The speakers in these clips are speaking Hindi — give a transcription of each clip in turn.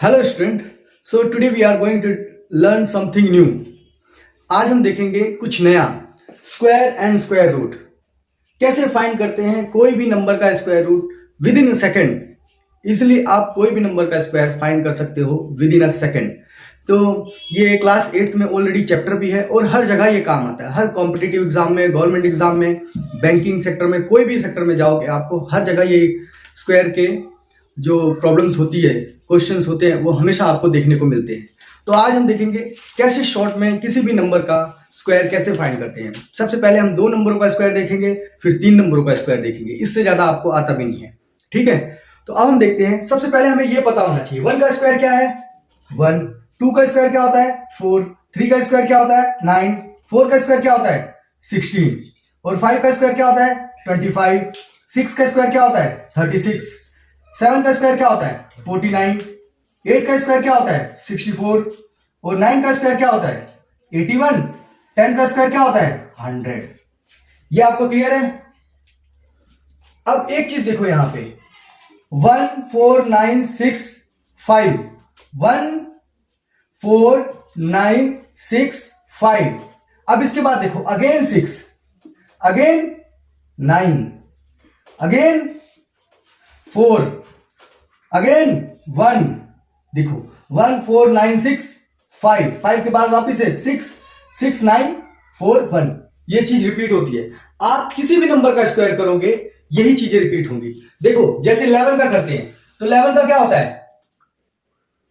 Hello student. So today we are going to learn something new. आज हम देखेंगे कुछ नया, स्क्वायर एंड स्क्वायर रूट। कैसे फाइंड करते हैं कोई भी नंबर का square root within a second. इसलिए आप कोई भी नंबर का स्क्वायर फाइंड कर सकते हो विद इन अ सेकेंड। तो ये क्लास 8th में ऑलरेडी चैप्टर भी है और हर जगह ये काम आता है। हर कॉम्पिटिटिव एग्जाम में, गवर्नमेंट एग्जाम में, बैंकिंग सेक्टर में, कोई भी सेक्टर में जाओगे आपको हर जगह ये स्क्वायर के जो प्रॉब्लम्स होती है, क्वेश्चंस होते हैं, वो हमेशा आपको देखने को मिलते हैं। तो आज हम देखेंगे कैसे शॉर्ट में किसी भी नंबर का स्क्वायर कैसे फाइंड करते हैं। सबसे पहले हम 2 नंबरों का स्क्वायर देखेंगे, फिर 3 नंबरों का स्क्वायर देखेंगे। इससे ज्यादा आपको आता भी नहीं है, ठीक है। तो अब हम देखते हैं। सबसे पहले हमें ये पता होना चाहिए 1 का स्क्वायर क्या है 1, 2 का स्क्वायर क्या होता है 4, 3 का स्क्वायर क्या होता है 9, 4 का स्क्वायर क्या होता है 16 और 5 का स्क्वायर क्या होता है 25, 6 का स्क्वायर क्या होता है 36, 7 का स्क्वायर क्या होता है 49, 8 का स्क्वायर क्या होता है 64 और 9 का स्क्वायर क्या होता है 81, 10 का स्क्वायर क्या होता है 100। ये आपको क्लियर है। अब एक चीज देखो यहां पे 1 4 9 6 5, 1 4 9 6 5। अब इसके बाद देखो अगेन 6, अगेन 9, अगेन 4, अगेन 1। देखो 1 4 9 6 5, 5 के बाद वापिस है 6 6 9 4 1। ये चीज रिपीट होती है। आप किसी भी नंबर का स्क्वायर करोगे यही चीजें रिपीट होंगी। देखो जैसे 11 का करते हैं तो 11 का क्या होता है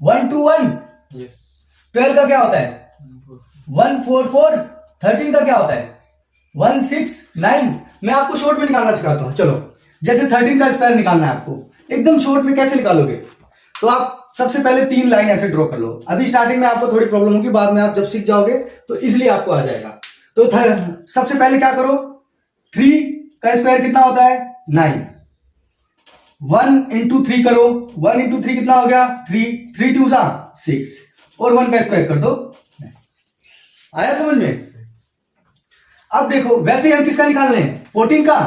1 2 1। 12 का क्या होता है 1 4 4। 13 का क्या होता है 1 6 9। मैं आपको शॉर्ट में निकालना सिखाता हूं। चलो जैसे 13 का स्क्वायर निकालना है आपको, एकदम शॉर्ट में कैसे निकालोगे। तो आप सबसे पहले 3 लाइन ऐसे ड्रॉ कर लो। अभी स्टार्टिंग में आपको थोड़ी प्रॉब्लम होगी, बाद में आप जब सीख जाओगे तो इजिली आपको आ जाएगा। तो सबसे पहले क्या करो 3 का स्क्वायर कितना होता है 9। 1 इंटू 3 करो, 1 इंटू 3 कितना हो गया 3, 3 2 6 और 1 का स्क्वायर कर दो। आया समझ में। अब देखो वैसे ही हम किसका निकाल लें 14 का,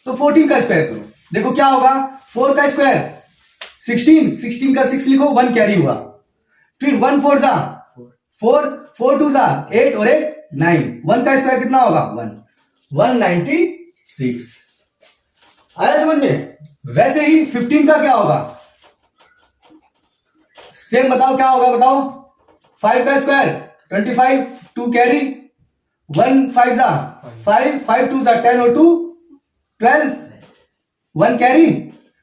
तो 14 का स्क्वायर करो। देखो क्या होगा 4 का स्क्वायर 16, 16 का 6 लिखो 1 कैरी हुआ। फिर 1 4 4, 4 2 8 और 8 9। 1 का स्क्वायर कितना होगा 1, 196। आया समझ में। वैसे ही 15 का क्या होगा सेम बताओ क्या होगा बताओ। 5 का स्क्वायर 25, 2 कैरी 1 5 5, 5 2 10 और 2 12, 1 कैरी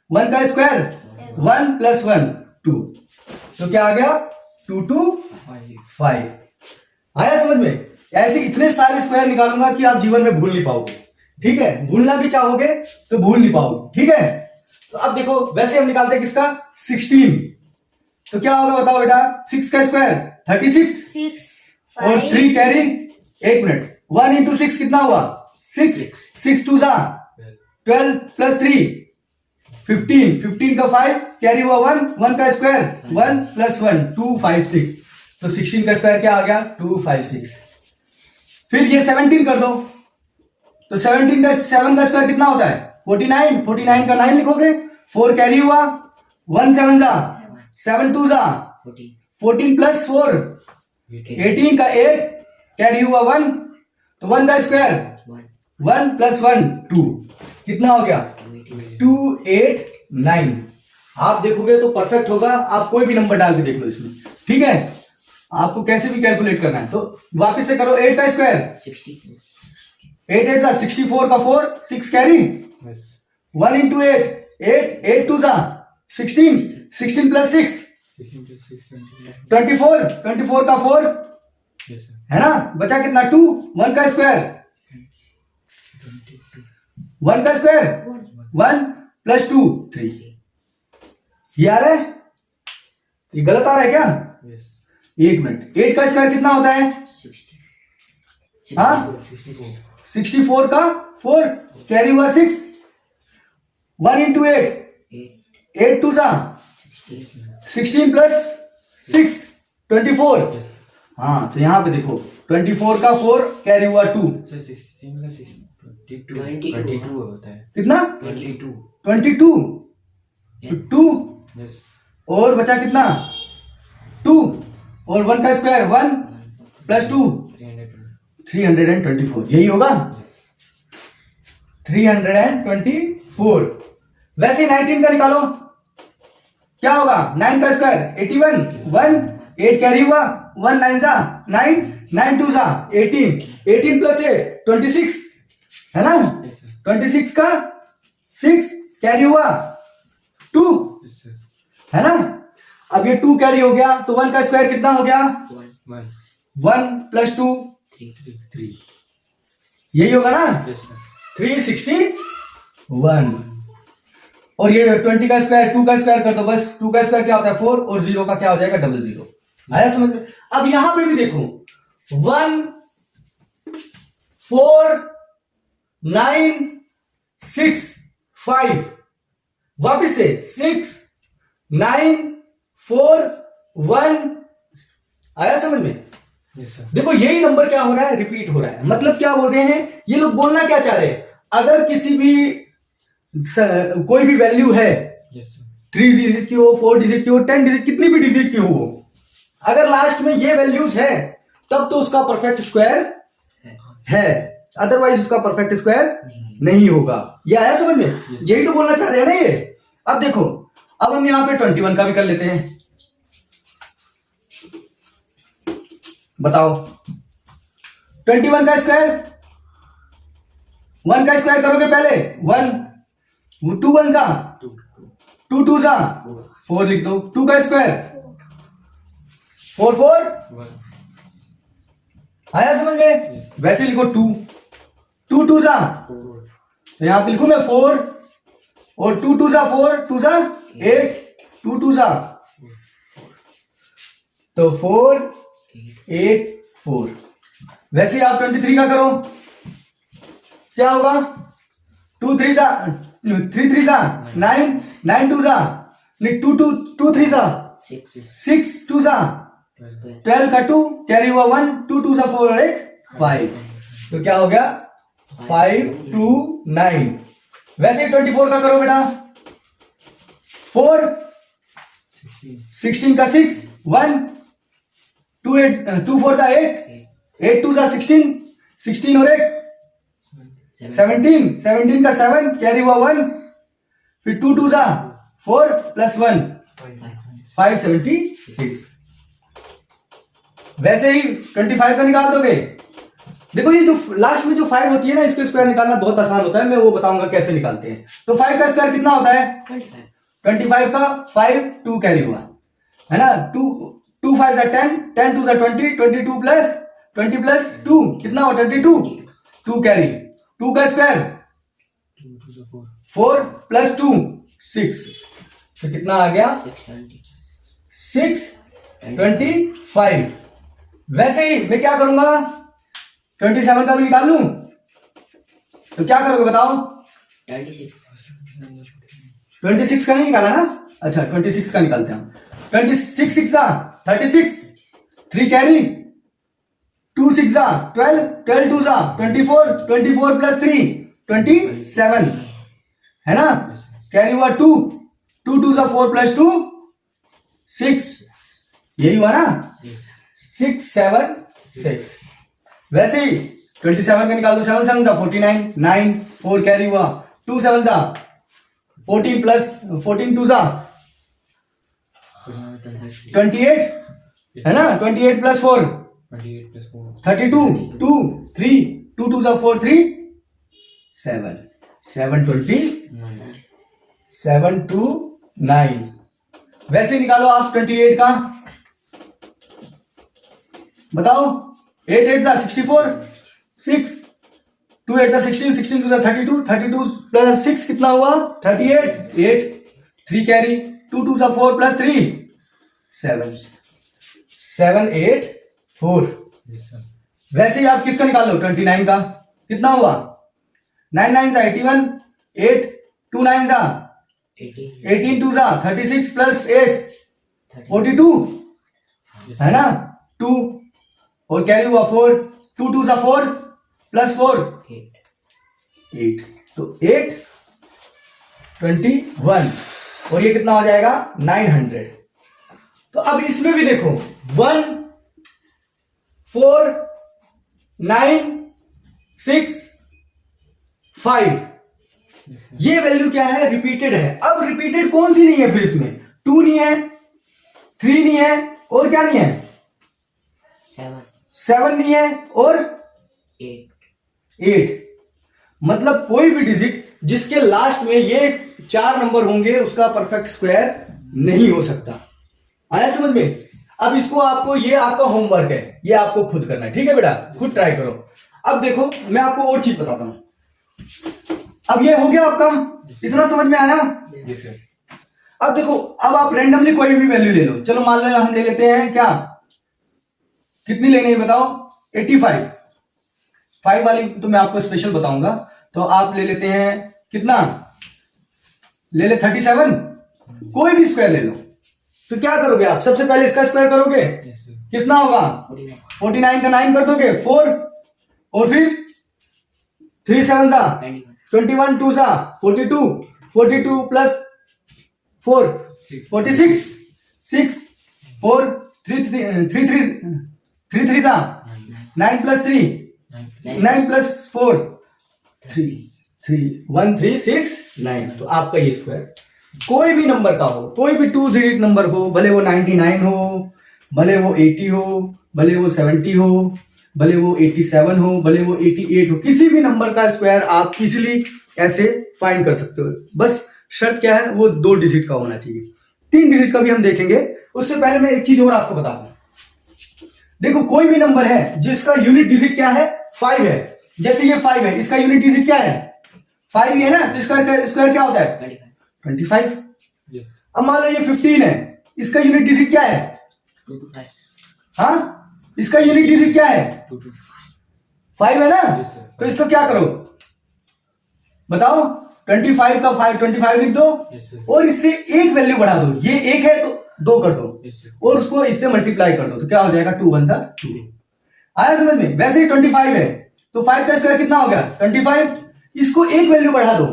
1 का स्क्वायर 1 प्लस 1 2। तो क्या आ गया 2 2 5। आया समझ में। ऐसे इतने सारे स्क्वायर निकालूंगा कि आप जीवन में भूल नहीं पाओगे, ठीक है। भूलना भी चाहोगे तो भूल नहीं पाओगे, ठीक है। तो अब देखो वैसे हम निकालते हैं किसका 16। तो क्या होगा बताओ बेटा 6 का स्क्वायर 36 और 3 कैरी, एक मिनट 1 इंटू 6 कितना हुआ 6, 6 2 12 प्लस 3 15, 15 का 5 कैरी हुआ 1, 1 का स्क्वायर 1 प्लस 1 2 5 6। तो 16 का स्क्वायर क्या आ गया 2 5 6। फिर ये 17 कर दो। तो 17 का 7 का स्क्वायर कितना होता है 49, 49 का 9 लिखोगे। 4 कैरी हुआ 1 7 7 2 14 प्लस 4 18 का 8 कैरी हुआ 1। तो 1 का स्क्वायर 1 प्लस 1 2 कितना हो गया 2 8 9। आप देखोगे तो परफेक्ट होगा। आप कोई भी नंबर डाल के देख लो इसमें, ठीक है। आपको कैसे भी कैलकुलेट करना है। तो वापस से करो 8 का स्क्वायर 8 8 64 का 4 6 कैरी 1 इंटू 8 8 8 2 16, 16 प्लस 6 24, 24 का 4 है ना। बचा कितना 2, 1 का स्क्वायर 1 का स्क्वायर 1 प्लस 2 3। ये आ रहा है, ये गलत आ रहा है क्या। एक मिनट 8 का स्क्वायर कितना होता है 64 का 4 कैरी हुआ 6 1 इंटू 8 8 2 16 प्लस 6 24। हाँ तो यहां पे देखो 24 का 4 कैरी हुआ 2 22 होता है। कितना 22 22 2 और बचा कितना 2 और 1 का स्क्वायर 1 प्लस 2 324, यही होगा 324। वैसे 19 का निकालो, क्या होगा 9 का स्क्वायर 81, 1 8 कैरी हुआ, 1 9 सा 9, 9 2 सा 18, 18 प्लस 8 26 है ना, 26 का 6 कैरी हुआ 2 है ना। अब ये 2 कैरी हो गया तो 1 का स्क्वायर कितना हो गया 1 प्लस 2 3, यही होगा ना 361। और ये 20 का स्क्वायर 2 का स्क्वायर कर दो बस, 2 का स्क्वायर क्या होता है 4 और 0 का क्या हो जाएगा 00। आया समझ में। अब यहां पे भी देखो 1 4 9 6 5, वापिस से 6 9 4 1। आया समझ में। देखो यही नंबर क्या हो रहा है रिपीट हो रहा है, मतलब क्या बोल रहे हैं ये लोग, बोलना क्या चाह रहे हैं, अगर किसी भी कोई भी वैल्यू है 3 डिजिट की हो 4 डिजिट की हो 10 डिजिट कितनी भी डिजिट की हो, अगर लास्ट में ये वैल्यूज है तब तो उसका परफेक्ट स्क्वायर है, अदरवाइज उसका परफेक्ट स्क्वायर नहीं होगा। ये आया समझ में, यही तो बोलना चाह रहे हैं ना ये। अब देखो, अब हम यहां पे 21 का भी कर लेते हैं, बताओ 21 का स्क्वायर, 1 का स्क्वायर करोगे पहले 1, 2 1 सा 2 2 सा 4 लिख दो, 2 का स्क्वायर 4 4, आया समझ में। वैसे लिखो 2 2 2 सा, तो यहां पे लिखूं मैं 4 और 2 2 सा 4 2 सा 8 2 2 सा, तो 4 8 4। वैसे आप 23 का करो, क्या होगा 2 3 सा 3 3 सा 9 9 2 सा 2 2 2 3 सा 6 2 सा 12 का 2 कैरी हुआ 1 2 2 सा 4 और 1 5, तो क्या हो गया 5 2 9। वैसे 24 का करो बेटा, 4 16 का 6 1 2 8 2 4 सा 8 8 2 सा 16 16 और 1 17 17 का 7 कैरी हुआ 1, फिर 2 2 सा 4 प्लस 1 576। वैसे ही 25 का निकाल दोगे। देखो ये जो लास्ट में जो 5 होती है ना, इसके स्क्वायर निकालना बहुत आसान होता है, मैं वो बताऊंगा कैसे निकालते हैं। तो 5 का स्क्वायर कितना होता है 25 का 5 2 कैरी हुआ है ना, 2 5 सा 10 10 2 सा 20 22 प्लस 20 प्लस 2 कितना हुआ 22 2 कैरी, 2 का स्क्वायर 4 प्लस 2 6, तो कितना आ गया 625। वैसे ही मैं क्या करूंगा 27 का भी निकाल लूं, तो क्या करोगे बताओ 26 का नहीं निकाला ना, अच्छा 26 का निकालते हैं। 26 6 36 3 कैरी 2 6 12 12 2 24 24 प्लस 3 27 है ना, कैरी हुआ 2 2 2 4 प्लस 2 6, यही हुआ ना 6 7 6। वैसे ही 27 का निकाल दो, 7 7 49 9 4 कैरी हुआ 2 7 14 प्लस 14 2 28 है ना, 28 प्लस 4 32 2 3 2 2 4 3 7 720 729। वैसे निकालो आप 28 का, बताओ 8 8 64 6 2 8 16 16 2 32 32 प्लस 6 कितना हुआ 38 8 3 कैरी 2 2 4 प्लस 3 7 7 8 4। वैसे ही आप किसका निकाल लो 29 का, कितना हुआ 9 9 सा 81 8 2 9 सा 18 2 सा 36 प्लस 8 42 है ना 2 और कैरी हुआ 4 2 2 सा 4 प्लस 4 8, तो 8 21 और ये कितना हो जाएगा 900। तो अब इसमें भी देखो 1 4 9 6 5 ये वैल्यू क्या है, रिपीटेड है। अब रिपीटेड कौन सी नहीं है फिर इसमें, 2 नहीं है, 3 नहीं है, और क्या नहीं है, 7 नहीं है, और 8। मतलब कोई भी डिजिट जिसके लास्ट में ये 4 नंबर होंगे उसका परफेक्ट स्क्वायर नहीं हो सकता। आया समझ में? अब इसको आपको, ये आपका होमवर्क है, ये आपको खुद करना है, ठीक है बेटा, खुद ट्राई करो। अब देखो मैं आपको और चीज बताता हूं। अब ये हो गया आपका, इतना समझ में आया? अब देखो, अब आप रैंडमली कोई भी वैल्यू ले लो। चलो मान लो हम ले लेते हैं क्या, कितनी लेनी है बताओ, 85। 5 वाली तो मैं आपको स्पेशल बताऊंगा। तो आप ले लेते हैं कितना, ले ले 37, कोई भी स्क्वायर ले लो। तो क्या करोगे आप, सबसे पहले इसका स्क्वायर करोगे, कितना होगा, 49 का 9 कर दोगे, 4, और फिर 3 7 सा 21, 2 सा 42, 42 प्लस 4 46, 6 4 3 3 सा 9 प्लस 3 9 प्लस 4 3 1 3 6 9। तो आपका ये स्क्वायर कोई भी नंबर का हो, कोई भी 2 डिजिट नंबर हो, भले वो 99 हो, भले वो 80 हो, भले वो 70 हो, भले वो 87 हो, भले वो 88 हो, किसी भी नंबर का स्क्वायर आप इजीली ऐसे फाइंड कर सकते हो। बस शर्त क्या है, वो 2 डिजिट का होना चाहिए। 3 डिजिट का भी हम देखेंगे। उससे पहले मैं एक चीज और आपको बता दूं। देखो कोई भी नंबर है जिसका यूनिट डिजिट क्या है, 5 है। जैसे ये 5 है, इसका यूनिट डिजिट क्या है, 5 ही है ना, तो इसका स्क्वायर क्या होता है, 25। yes. अब मान लो ये 15 है, इसका यूनिट डिजिट क्या है, 225। हाँ, इसका यूनिट डिजिट क्या है, 5 है ना। yes, तो इसको क्या करो बताओ, 25 का 25 लिख दो। yes, और इससे एक वैल्यू बढ़ा दो, ये 1 है तो 2 कर दो। yes, और उसको इससे मल्टीप्लाई कर दो, तो क्या हो जाएगा, 2 1 सा 2। आया समझ में? वैसे ही 25 है तो 5 का स्क्वायर कितना हो गया, 25। इसको एक वैल्यू बढ़ा दो,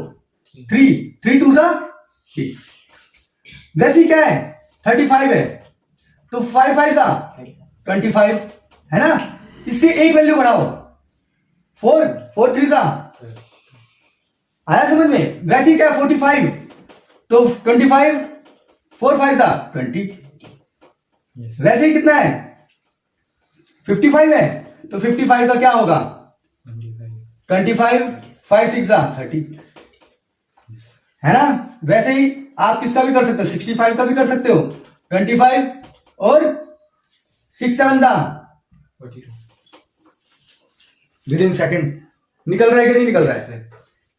3 3 2 सा 6। वैसे क्या है, 35 है तो 5 5 सा 25 है ना। इससे एक वैल्यू बढ़ाओ, 4 4 3 सा। आया समझ में? वैसे क्या है, 45 तो 25 4 5 सा 20। वैसे ही कितना है, 55 है तो 55 का क्या होगा, 25 5 6 सा 30 है ना। वैसे ही आप किसका भी कर सकते हो, 65 का भी कर सकते हो, 25 और 6 7 सा 42। विद इन सेकंड निकल रहा है कि नहीं निकल रहा है,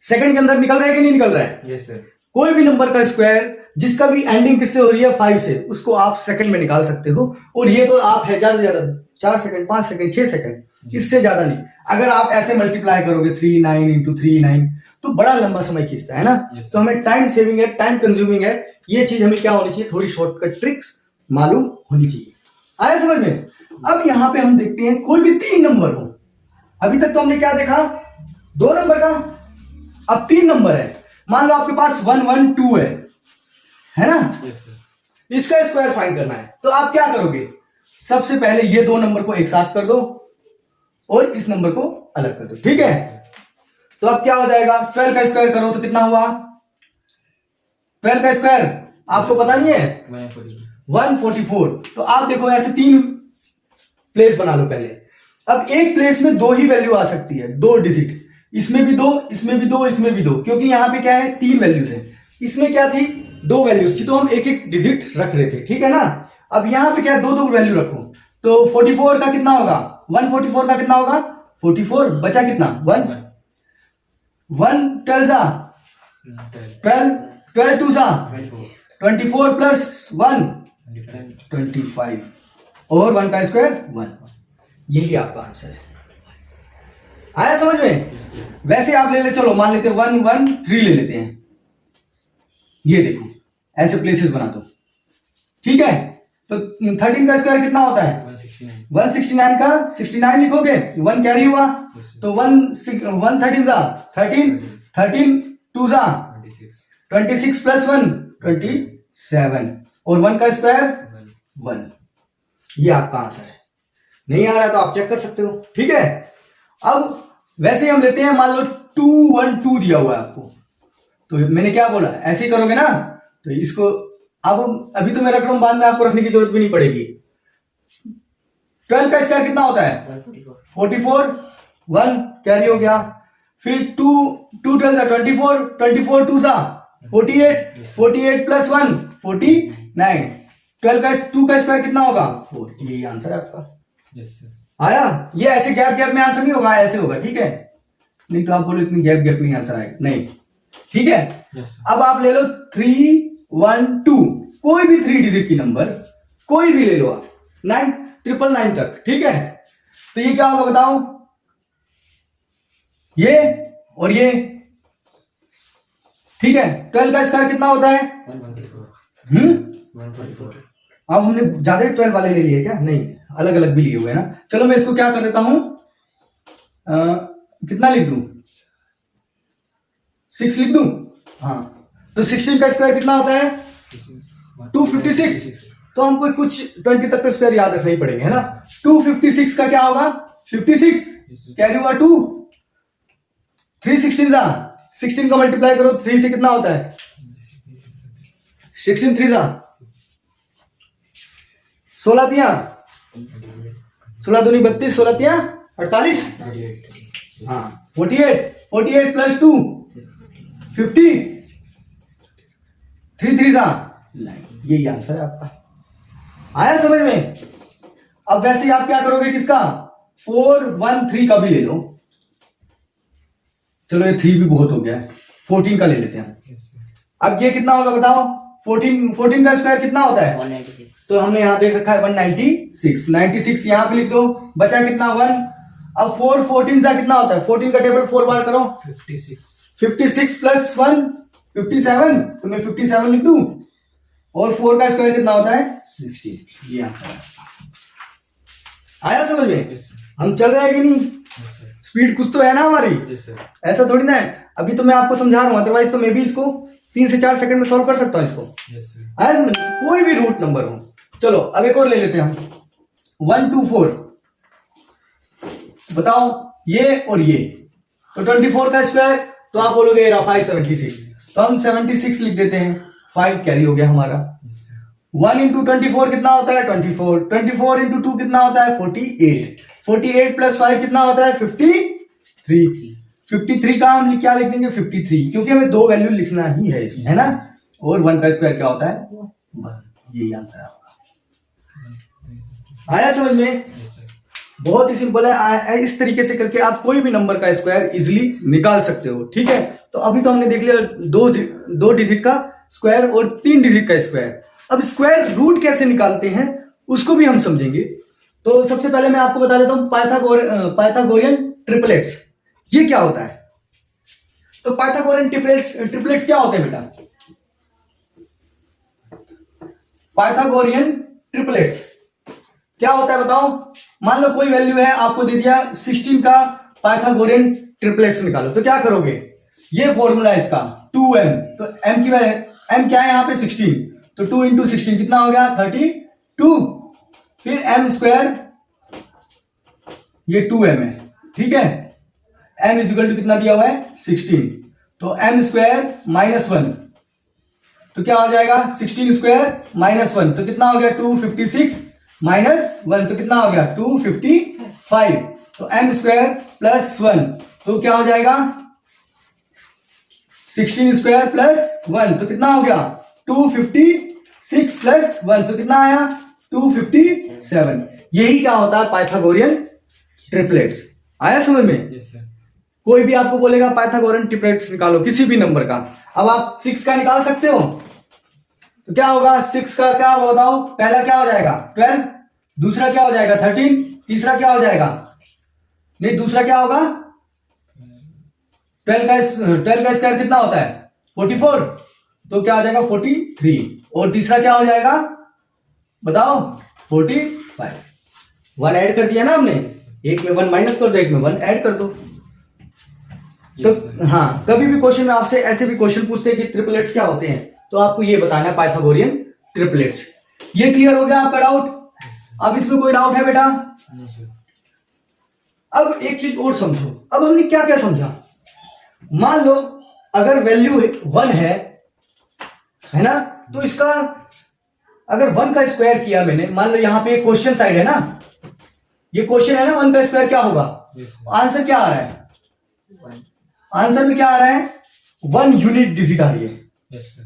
सेकंड के अंदर निकल रहा है कि नहीं निकल रहा है। Yes sir. कोई भी नंबर का स्क्वायर जिसका भी एंडिंग किससे हो रही है, 5 से, उसको आप सेकंड में निकाल सकते हो। और ये तो आप है ज्यादा से ज्यादा 4 सेकंड 5 सेकंड 6 सेकंड, इससे ज्यादा नहीं। अगर आप ऐसे मल्टीप्लाई करोगे 3 9 इंटू 3 9 तो बड़ा लंबा समय खींचता है ना। तो हमें टाइम सेविंग है, टाइम कंज्यूमिंग है। ये चीज हमें क्या होनी चाहिए, थोड़ी शॉर्टकट ट्रिक्स मालूम होनी चाहिए। आया समझ में? अब यहां पे हम देखते हैं कोई भी 3 नंबर हो। अभी तक तो हमने क्या देखा, 2 नंबर का, अब 3 नंबर है। मान लो आपके पास 1 1 2 है ना। इसका स्क्वायर फाइंड करना है तो आप क्या करोगे, सबसे पहले ये 2 नंबर को एक साथ कर दो और इस नंबर को अलग कर दो, ठीक है। तो अब क्या हो जाएगा, 12 का स्क्वायर करो तो कितना हुआ, 12 का स्क्वायर आपको पता नहीं है, 144। तो आप देखो ऐसे 3 प्लेस बना लो पहले। अब एक प्लेस में 2 ही वैल्यू आ सकती है, 2 डिजिट, इसमें भी 2 इसमें भी 2 इसमें भी 2, क्योंकि यहां पे क्या है 3 वैल्यूज है। इसमें क्या थी, 2 वैल्यूज थी, तो हम एक एक डिजिट रख रहे थे, ठीक है ना। अब यहां पे क्या है, 2 वैल्यू रखो तो 44 का कितना होगा, 144 का कितना होगा, 44 बचा कितना, 1 1 12 सा 12 12 2 सा 24 प्लस 1 25 और 1 का स्क्वायर 1। यही आपका आंसर है। आया समझ में? वैसे आप ले ले, चलो मान लेते हैं 1 1 3 ले लेते हैं। ये देखो ऐसे प्लेसेस बना दो, ठीक है। तो 13 का स्क्वायर कितना होता है, 169 का 69 लिखोगे, 1 कैरी हुआ तो 1 13 सा 13 13 2 सा 26 प्लस 1 27 और 1 का स्क्वायर 1। ये आपका आंसर है। नहीं आ रहा तो आप चेक कर सकते हो, ठीक है। अब वैसे हम लेते हैं, मान लो 2 1 2 दिया हुआ है आपको, तो मैंने क्या बोला, ऐसे ही करोगे ना, तो इसको अब अभी तो मैं रख रहा हूं, बाद में आपको रखने की जरूरत भी नहीं पड़ेगी। 12 का स्क्वायर कितना होता है? 44, 1 कैरी हो गया। फिर 2 12 जा 24, 24 2 जा 48, 48 प्लस 1 49। 12 का 2 का स्क्वायर कितना होगा? 4। यही आंसर है आपका। आया? ये ऐसे गैप गैप में आंसर नहीं होगा, ऐसे होगा, ठीक है। नहीं तो आप बोलो इतनी गैप गैप में आंसर आएगा, नहीं, ठीक है। अब आप ले लो 3 1 2, कोई भी 3 डिजिट की नंबर, कोई भी ले लो आप, 999 तक, ठीक है। तो ये क्या होगा बताओ? ये और ये, ठीक है। 12 का स्क्वायर कितना होता है? 144। अब हमने ज्यादा 12 वाले ले लिए क्या? नहीं, अलग अलग भी लिए हुए हैं ना। चलो मैं इसको क्या कर देता हूं, कितना लिख दूं? 6 लिख दूं? हाँ, तो 16 का स्क्वायर कितना होता है? 256। तो हमको कुछ 20 तक तो स्क्वायर याद रखना ही पड़ेंगे, है ना। 256 का क्या होगा? 56 कैरी हुआ 2, 3 16 जा 16 का मल्टीप्लाई करो 3 से, कितना होता है? 16 3 जा 16 तिया 16 दूनी 32, 16 तिया 48, हाँ 48 प्लस 2 50, 3 3 जा 9। यही आंसर है आपका। आया समझ में? अब वैसे ही आप क्या करोगे, किसका? 4 1 3 का भी ले लो। चलो ये 3 भी बहुत हो गया है, 14 का ले लेते हैं। अब ये कितना होगा बताओ? 14 का स्क्वायर कितना होता है? 196। तो हमने यहां देख रखा है 196, 96 यहां पे लिख दो, बचा कितना? 1। अब 4 14 का कितना होता है? 14 का टेबल 4 बार करो, 56 प्लस 1 57, तो मैं 57 लिख दूं। और 4 का स्क्वायर कितना होता है? 16। ये आंसर है। आया समझ में? हम चल रहे हैं कि नहीं? स्पीड कुछ तो है ना हमारी, ऐसा थोड़ी ना है। अभी तो मैं आपको समझा रहा हूं, अदरवाइज तो मैं भी इसको 3 से 4 सेकंड में सॉल्व कर सकता हूं इसको। आया समझ? कोई भी रूट नंबर हो। चलो अब एक और ले लेते हैं हम, 1 2 4। बताओ ये और ये, तो 24 का स्क्वायर, तो आप बोलोगे 576, तो हम 76 लिख देते हैं, 5 कैरी हो गया हमारा। 1 इंटू 24 कितना होता है? 24। 24 इंटू 2 कितना होता है? 48। 48 प्लस 5 कितना होता है? 53। 53 का हम क्या लिख देंगे? 53, क्योंकि हमें 2 वैल्यू लिखना ही है इसमें, है ना। और 1 का स्क्वायर क्या होता है? 1। यही आंसर है आपका। आया समझ में? बहुत ही सिंपल है। इस तरीके से करके आप कोई भी नंबर का स्क्वायर इजिली निकाल सकते हो, ठीक है। तो अभी तो हमने देख लिया 2 डिजिट का स्क्वायर और 3 डिजिट का स्क्वायर। अब स्क्वायर रूट कैसे निकालते हैं उसको भी हम समझेंगे। तो सबसे पहले मैं आपको बता देता हूं पाइथागोरियन ट्रिपलेट्स, ये क्या होता है। तो पाइथागोरियन ट्रिपलेट्स क्या होते हैं बेटा? पाइथागोरियन ट्रिपलेट्स क्या होता है बताओ? मान लो कोई वैल्यू है, आपको दे दिया 16 का पाइथागोरियन ट्रिपलेट्स निकालो, तो क्या करोगे? ये फॉर्मूला है इसका 2m, तो m की वैल्यू m क्या है यहाँ पे? 16, तो 2 इंटू 16 कितना हो गया? 32। फिर m स्क्वायर, ये 2m है, ठीक है। m इज इक्वल टू कितना दिया हुआ है? 16, तो m स्क्वायर माइनस 1, तो क्या हो जाएगा? 16 स्क्वायर माइनस 1, तो कितना हो गया? 256 माइनस 1, तो कितना हो गया? 255। तो m स्क्वायर प्लस 1, तो क्या हो जाएगा? 16 स्क्वायर प्लस 1, तो कितना हो गया? 256 प्लस 1, तो कितना आया? 257। यही क्या होता है? Pythagorean triplets. आया समझ में? कोई भी आपको बोलेगा पाइथागोरियन ट्रिपलेट्स निकालो किसी भी नंबर का। अब आप 6 का निकाल सकते हो, तो क्या होगा? 6 का क्या होगा बताओ? पहला क्या हो जाएगा? 12, दूसरा क्या हो जाएगा? 13, तीसरा क्या हो जाएगा? नहीं, दूसरा क्या होगा? 12 का स्क्वायर कितना होता है? 44, तो क्या हो जाएगा? 43। और तीसरा क्या हो जाएगा बताओ? 45। 1 ऐड कर दिया ना हमने, एक में 1 माइनस कर दो, एक में 1 ऐड कर दो। तो हाँ, कभी भी क्वेश्चन में आपसे ऐसे भी क्वेश्चन पूछते हैं कि ट्रिपलेट्स क्या होते हैं, तो आपको ये बताना है पाइथागोरियन ट्रिपलेट्स। ये क्लियर हो गया आपका डाउट? अब इसमें कोई डाउट है बेटा? No sir. अब एक चीज और समझो, अब हमने क्या क्या समझा। मान लो अगर वैल्यू 1 है ना, तो इसका अगर 1 का स्क्वायर किया मैंने, मान लो यहां पे क्वेश्चन साइड है ना, ये क्वेश्चन है ना, 1 का स्क्वायर क्या होगा? आंसर क्या आ रहा है? आंसर में क्या आ रहा है? 1 यूनिट डिजिट आ रही है। Yes sir.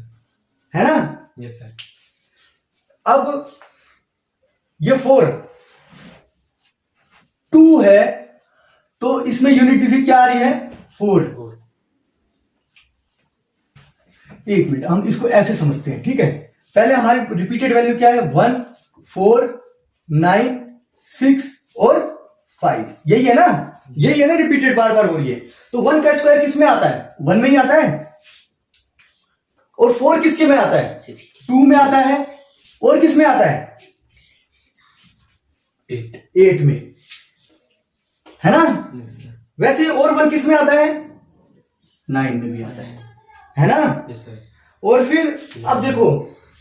है ना? Yes sir. अब ये 4 2 है, तो इसमें यूनिट डिजिट क्या आ रही है? 4। एक मिनट, हम इसको ऐसे समझते हैं, ठीक है? पहले हमारी रिपीटेड वैल्यू क्या है? 1 4 9 6 और 5, यही है ना? यही है ना, रिपीटेड बार बार हो रही है। तो 1 का स्क्वायर किस में आता है? 1 में ही आता है। और 4 किसके में आता है? 2 में आता है। और किस में आता है? 8 में, है ना? Yes sir. वैसे और 1 किस में आता है? 9 में भी आता है ना? Yes sir. और फिर अब देखो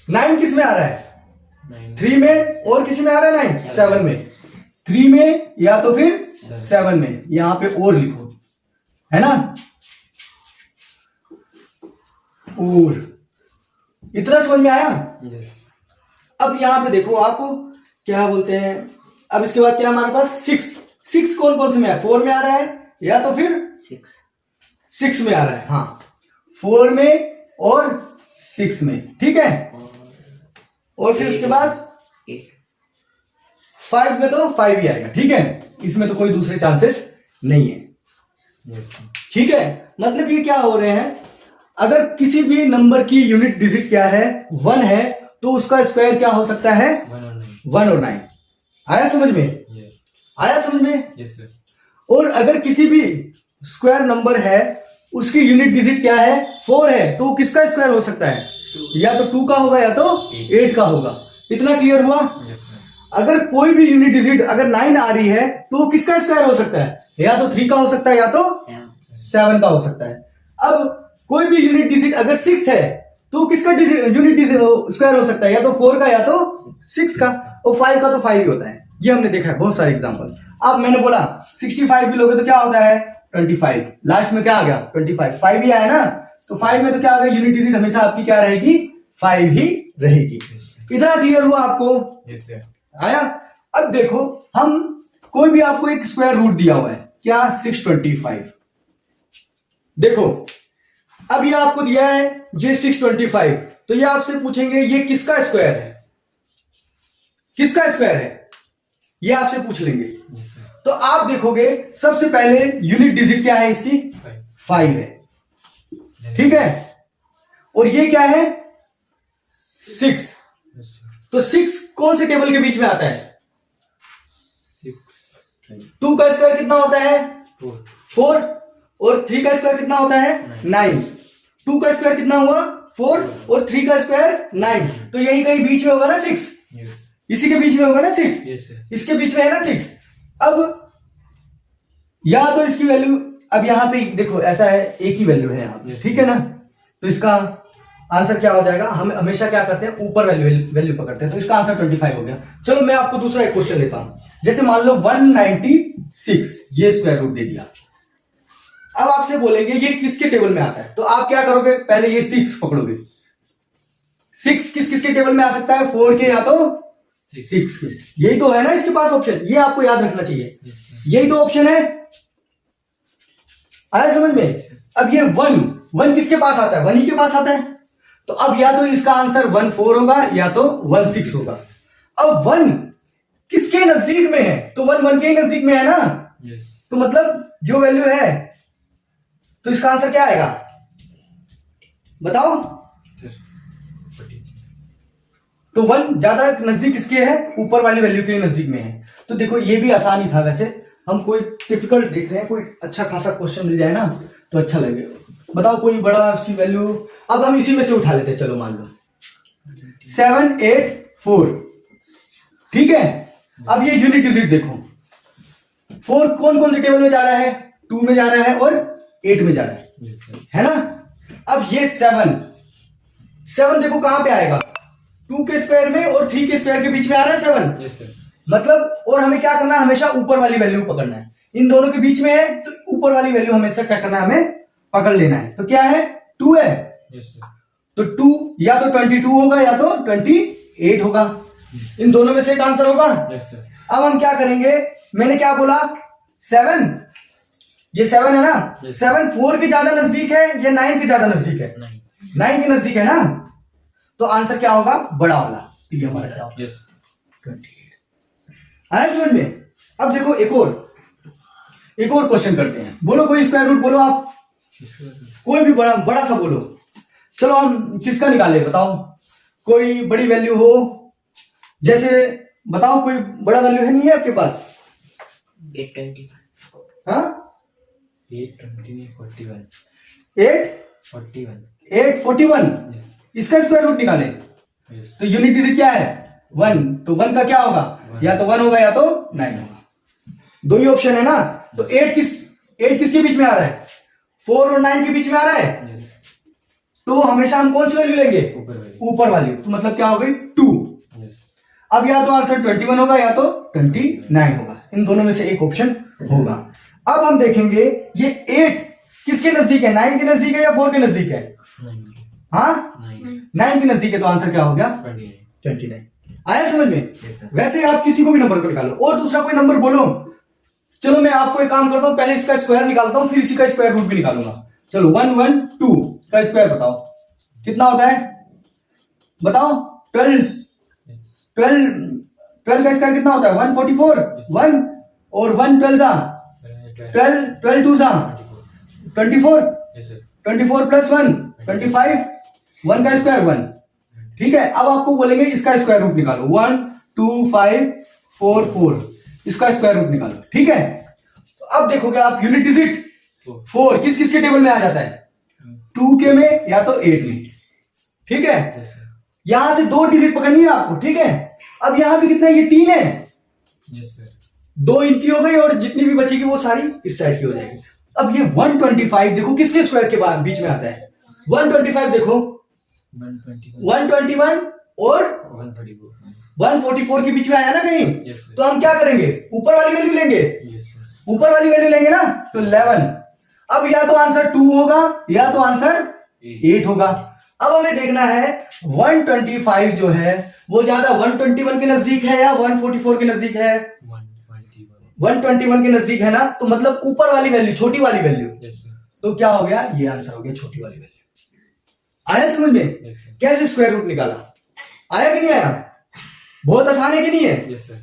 9 किस में आ रहा है? 9 3 में। और किसी में आ रहा है 9? 7 में। 3 में या तो फिर 7 में, यहां पे और लिखो, है ना? और इतना समझ में आया? यस। अब यहां पे देखो आप क्या बोलते हैं, अब इसके बाद क्या हमारे पास? 6 कौन कौन से में है? 4 में आ रहा है या तो फिर 6 में आ रहा है। हाँ, 4 में और 6 में, ठीक है? और फिर उसके बाद 5 में तो 5 ही आएगा, ठीक है? इसमें तो कोई दूसरे चांसेस नहीं है। Yes sir. ठीक है, मतलब ये क्या हो रहे हैं, अगर किसी भी नंबर की यूनिट डिजिट क्या है? 1 है, तो उसका स्क्वायर क्या हो सकता है? 1 और 9। आया समझ में? आया समझ में? Yes sir. और अगर किसी भी स्क्वायर नंबर है, उसकी यूनिट डिजिट क्या है? 4 है, तो किसका स्क्वायर हो सकता है? या तो 2 का होगा या तो 8 का होगा। इतना क्लियर हुआ? Yes sir. अगर कोई भी यूनिट डिजिट अगर 9 आ रही है, तो किसका स्क्वायर हो सकता है? या तो 3 का हो सकता है या तो 7 का हो सकता है। अब कोई भी यूनिट डिजिट अगर 6 है, तो किसका यूनिट डिजिट स्क्वायर हो सकता है? या तो 4 का या तो 6 का। और 5 का तो 5 ही होता है। ये हमने देखा है बहुत सारे एग्जांपल। अब मैंने बोला 65 भी लोगे तो क्या होता है? 25। लास्ट में क्या आ गया? 25। 5 ही आया ना, तो 5 में तो क्या आ गया? यूनिट डिजिट हमेशा आपकी क्या रहेगी? 5 ही रहेगी। इतना क्लियर हुआ आपको? Yes sir. आया? अब देखो, हम कोई भी आपको एक स्क्वायर रूट दिया हुआ है, क्या? 625। देखो, अब ये आपको दिया है ये 625, तो ये आपसे पूछेंगे ये किसका स्क्वायर है? किसका स्क्वायर है? ये आपसे पूछ लेंगे। Yes sir. तो आप देखोगे सबसे पहले यूनिट डिजिट क्या है इसकी? 5 है, ठीक है? और ये क्या है? 6। तो 6 कौन से टेबल के बीच में आता है? 2 का स्क्वायर कितना होता है? 4। और 3 का स्क्वायर कितना होता है? 9। 2 का स्क्वायर कितना हुआ? 4। और 3 का स्क्वायर 9। तो यही कहीं बीच में होगा ना 6? इसी के बीच में होगा ना 6? इसके बीच में है ना 6। अब या तो इसकी वैल्यू, अब यहां पे देखो ऐसा है, एक ही वैल्यू है यहां पे, ठीक है ना? तो इसका आंसर क्या हो जाएगा? हम हमेशा क्या करते हैं? ऊपर वैल्यू पकड़ते हैं। तो इसका आंसर 25 हो गया। चलो मैं आपको दूसरा एक क्वेश्चन लेता हूं। जैसे मान लो 196 ये स्क्वायर रूट दे दिया। अब आपसे बोलेंगे ये किसके टेबल में आता है? तो आप क्या करोगे? पहले ये 6 पकड़ोगे। 6 किस किसके टेबल में आ सकता है? 4 के या तो 6 के। यही तो है ना इसके पास ऑप्शन, ये आपको याद रखना चाहिए। यही तो ऑप्शन है। आया समझ में? अब ये 1 किसके पास आता है? 1 ही के पास आता है। तो अब या तो इसका आंसर 14 होगा या तो 16 होगा। अब 1 किसके नजदीक में है? तो 1 के नजदीक में है ना? तो मतलब जो वैल्यू है, तो इसका आंसर क्या आएगा? बताओ। तो 1 ज्यादा नजदीक किसके है? ऊपर वाली वैल्यू के नजदीक में है। तो देखो ये भी आसान ही था। वैसे हम कोई डिफिकल्ट देख रहे हैं, कोई अच्छा खासा क्वेश्चन मिल जाए ना तो अच्छा लगेगा। बताओ कोई बड़ा सी वैल्यू। अब हम इसी में से उठा लेते हैं। चलो मान लो 7 8 4, ठीक है? अब ये यूनिट डिजिट देखो, 4 कौन कौन से टेबल में जा रहा है? 2 में जा रहा है और 8 में जा रहा है ना? अब ये 7 देखो कहां पे आएगा? 2 के स्क्वायर में और 3 के स्क्वायर के बीच में आ रहा है 7। Yes sir. मतलब और हमें क्या करना है, हमेशा ऊपर वाली वैल्यू पकड़ना है। इन दोनों के बीच में है तो ऊपर वाली वैल्यू हमेशा क्या करना है, हमें पकड़ लेना है। तो क्या है, 2 है। Yes sir. तो 2 या तो 22 होगा या तो 28 होगा। इन दोनों में से एक आंसर होगा। Yes sir. अब हम क्या करेंगे, मैंने क्या बोला 7, ये 7 है ना। Yes. 7 4 के ज्यादा नजदीक है या 9 के ज्यादा नजदीक है? 9 के नजदीक है ना। तो आंसर क्या होगा, बड़ा वाला। तो ये हमारा क्या होगा, यस 28। आया समझ में। अब देखो एक और क्वेश्चन करते हैं। बोलो कोई स्क्वायर रूट बोलो आप, कोई भी बड़ा सा बोलो। चलो हम किसका निकाले बताओ, कोई बड़ी वैल्यू हो, जैसे बताओ कोई बड़ा वैल्यू है, नहीं है आपके पास? 820। हाँ 841 841 यस इसका स्क्वायर रूट निकाले। यस तो यूनिट डिजिट क्या है 1, तो 1 का क्या होगा, या तो 1 होगा या तो 9 होगा। दो ही ऑप्शन है ना। तो 8 किसके बीच में आ रहा है, 4 और 9 के बीच में आ रहा है। यस तो हमेशा हम कौन सी वैल्यू लेंगे, ऊपर वाली। तो मतलब क्या हो गई 2। यस अब या तो आंसर 21 होगा या तो 29 होगा। इन दोनों में से एक ऑप्शन होगा। अब हम देखेंगे ये 8 किसके नजदीक है, 9 के नजदीक है या 4 के नजदीक है? हाँ 9 के नजदीक है। तो आंसर क्या हो गया 29। आया समझ में। Yes sir. वैसे आप किसी को भी नंबर को निकालो और दूसरा कोई नंबर बोलो। चलो मैं आपको एक काम करता हूं, पहले इसका स्क्वायर निकालता हूं, फिर इसी का स्क्वायर रूट भी निकालूंगा। चलो 112 का स्क्वायर बताओ कितना होता है, बताओ। 12 का स्क्वायर कितना होता है 144। 1 और 1 12 जा 12 2 जा 24। Yes sir. 24 प्लस 1 25। 1 का स्क्वायर 1। ठीक है। अब आपको बोलेंगे इसका स्क्वायर रूट निकालो। 1 2 5 4 4 इसका स्क्वायर रूट निकालो। ठीक है। तो अब देखोगे आप यूनिट डिजिट 4 किस किस के टेबल में आ जाता है, 2 के में या तो 8 में। ठीक है। Yes sir. यहां से 2 डिजिट पकड़नी है आपको। ठीक है। अब यहां भी कितना है, ये 3 है। Yes sir. 2 इनकी हो गई और जितनी भी बचेगी वो सारी इस साइड की हो जाएगी। अब ये 125 देखो किसके स्क्वायर के बाद बीच में आता है, 125 देखो 121 और 144 के बीच में आया ना कहीं। Yes, sir. तो हम क्या करेंगे, ऊपर वाली वैल्यू लेंगे। Yes sir. ऊपर वाली वैल्यू लेंगे ना, तो 11। अब या तो आंसर 2 होगा या तो आंसर 8 होगा। अब हमें देखना है 125 जो है वो ज्यादा 121 के नजदीक है या 144 के नजदीक है, 121 के नजदीक है ना। तो मतलब ऊपर वाली वैल्यू, छोटी वाली वैल्यू। Yes sir. तो क्या हो गया, ये आंसर हो गया छोटी वाली वैल्यू। आया समझ में। Yes sir. कैसे स्क्वायर रूट निकाला, आया कि नहीं आया? बहुत आसान है कि नहीं है? Yes sir.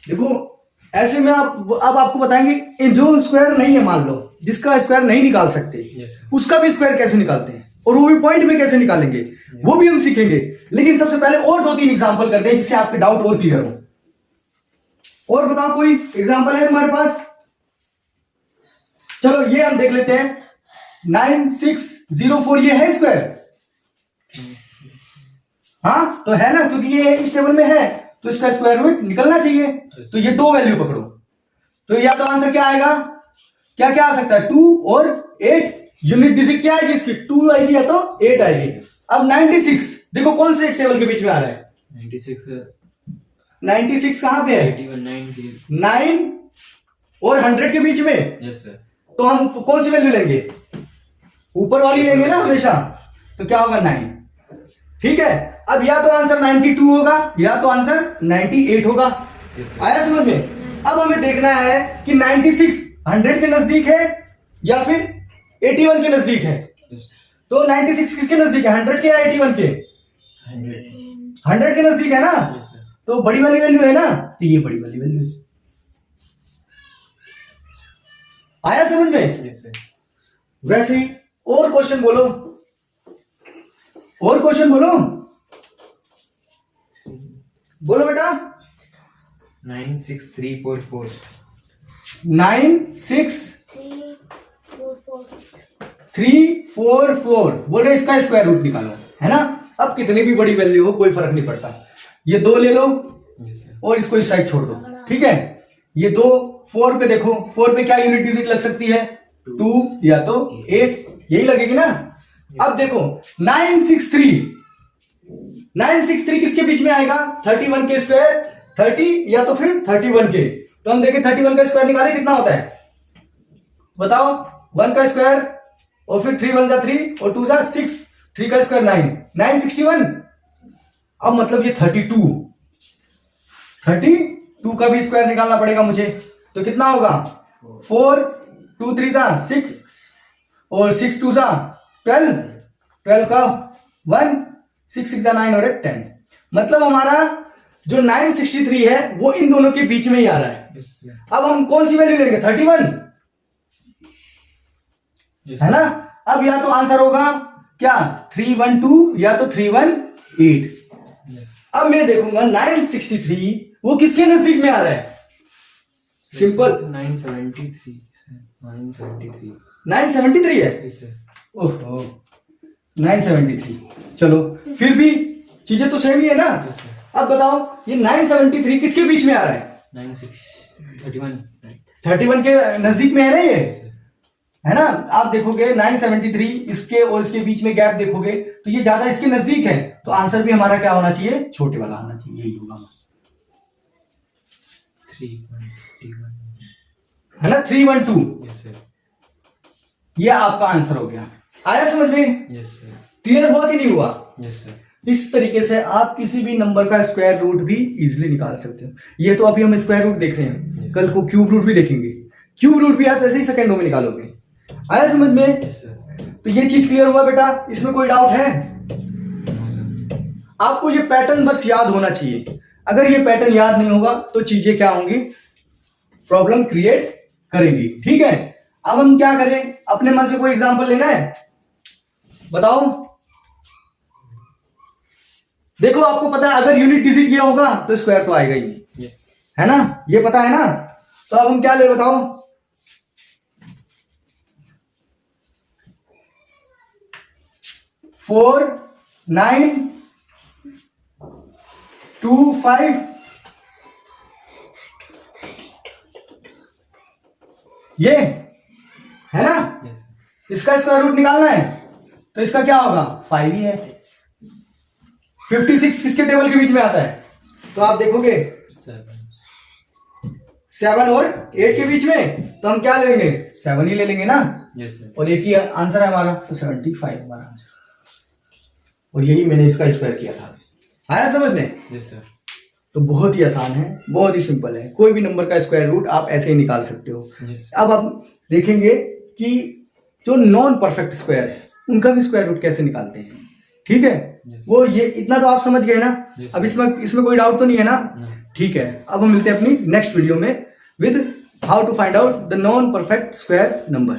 देखो ऐसे में अब आपको बताएंगे जो स्क्वायर नहीं है, मान लो जिसका स्क्वायर नहीं निकाल सकते, Yes, sir. उसका भी स्क्वायर कैसे निकालते हैं और वो भी पॉइंट में कैसे निकालेंगे, वो भी हम सीखेंगे। लेकिन सबसे पहले और 2-3 एग्जांपल करते हैं जिससे आपके डाउट और क्लियर हो। और बताओ कोई एग्जांपल है तुम्हारे पास? चलो ये हम देख लेते हैं 9604 ये है स्क्वायर। हाँ तो है ना, क्योंकि ये इस टेबल में है तो इसका स्क्वायर रूट निकलना चाहिए। तो ये 2 वैल्यू पकड़ो। तो या तो आंसर क्या आएगा, क्या क्या आ सकता है 2 और 8। यूनिट डिजिट क्या आएगी इसकी, 2 आएगी या तो 8 आएगी। अब 96 देखो कौन से टेबल के बीच में आ रहा है, 96 कहां पे है, 9 और 100 के बीच में। Yes sir. तो हम कौन सी वैल्यू लेंगे, ऊपर वाली लेंगे ना हमेशा। तो क्या होगा 9। ठीक है। अब या तो आंसर 92 होगा या तो आंसर 98 होगा। Yes, sir. आया समझ में। अब हमें देखना है कि 96 100 के नजदीक है या फिर 81 के नजदीक है। यस तो 96 किसके नजदीक है, 100 के या 81 के? 100 के नजदीक है ना। Yes sir. तो बड़ी वाली वैल्यू है ना, तो ये बड़ी वाली वैल्यू है। आया समझ में। Yes sir. वैसे ही और क्वेश्चन बोलो, और क्वेश्चन बोलो, बोलो बेटा। 96344 96344 बोल रहे इसका स्क्वायर रूट निकालो, है ना। अब कितनी भी बड़ी वैल्यू हो कोई फर्क नहीं पड़ता, ये 2 ले लो यस सर। और इसको इस साइड छोड़ दो। ठीक है। ये 2 4 पे देखो, 4 पे क्या यूनिट डिजिट लग सकती है, 2 या तो 8, यही लगेगी ना। अब देखो 963 963 किसके बीच में आएगा? 31 के स्क्वायर 30 या तो फिर 31 के। तो हम देखें 31 का स्क्वायर निकाले कितना होता है बताओ। 1 का स्क्वायर और फिर 3 1 जा 3 और 2 जा 6, 3 का स्क्वायर 9, 961। अब मतलब ये 32 का भी स्क्वायर निकालना पड़ेगा मुझे। तो कितना होगा? 4 2 3 जा 6 और 6 2 जा 12, 12 का 1, 6 6 जा 9 और 8 10। मतलब हमारा जो 963 है वो इन दोनों के बीच में ही आ रहा है। Yes, sir. अब हम कौन सी वैल्यू लेंगे? 31 Yes, है ना। अब या तो आंसर होगा क्या 312 या तो 318। Yes. अब मैं देखूंगा 963 वो किसके नजदीक में आ रहा है? Simple 973 sir. 973 973 है। Yes, sir. ओहो 973। चलो फिर भी चीजें तो सेम ही है ना। Yes, sir. अब बताओ ये 973 किसके बीच में आ रहा है? 31 31 के नजदीक में है ना ये, Yes, sir. है ना। आप देखोगे 973 इसके और इसके बीच में गैप देखोगे तो ये ज्यादा इसके नजदीक है। तो आंसर भी हमारा क्या होना चाहिए? छोटे वाला होना चाहिए। यही होगा 3.21 है ना 312। Yes, sir. ये आपका आंसर हो गया। आया समझ में? Yes, sir. क्लियर हुआ कि नहीं हुआ? Yes, sir. इस तरीके से आप किसी भी नंबर का स्क्वायर रूट भी इजीली निकाल सकते हो। ये तो अभी हम स्क्वायर रूट देख रहे हैं, Yes. कल को क्यूब रूट भी देखेंगे। क्यूब रूट भी आप ऐसे ही सेकंडों में निकालोगे। आया समझ में? Yes, sir. तो ये चीज क्लियर हुआ बेटा? इसमें कोई डाउट है? No, sir. आपको ये पैटर्न बस याद होना चाहिए। अगर ये पैटर्न याद नहीं होगा तो चीजें क्या होंगी? प्रॉब्लम क्रिएट करेंगी। ठीक है, अब हम क्या करें? अपने मन से कोई एग्जांपल लेना है? बताओ। देखो आपको पता है अगर यूनिट डिजिट किया होगा तो स्क्वायर तो आएगा ही नहीं, Yeah. है ना। ये पता है ना। तो अब हम क्या ले बताओ? 4 9 2 5 ये है ना। Yes, sir. इसका स्क्वायर रूट निकालना है तो इसका क्या होगा? 5 ही है। 56 किसके टेबल के बीच में आता है? तो आप देखोगे 7 और 8 के बीच में, तो हम क्या लेंगे? 7 ही ले लेंगे ना। Yes, sir. और एक ही आंसर है हमारा, तो 75 हमारा आंसर। और यही मैंने इसका स्क्वायर किया था। आया समझ में? Yes, sir. तो बहुत ही आसान है, बहुत ही सिंपल है। कोई भी नंबर का स्क्वायर रूट आप ऐसे ही निकाल सकते हो। Yes. अब आप देखेंगे कि जो नॉन परफेक्ट स्क्वायर है उनका भी स्क्वायर रूट कैसे निकालते हैं। ठीक है, Yes. वो ये इतना तो आप समझ गए ना। Yes, अब इसमें कोई डाउट तो नहीं है ना? No. ठीक है, अब हम मिलते हैं अपनी नेक्स्ट वीडियो में with how to find out the non perfect square number.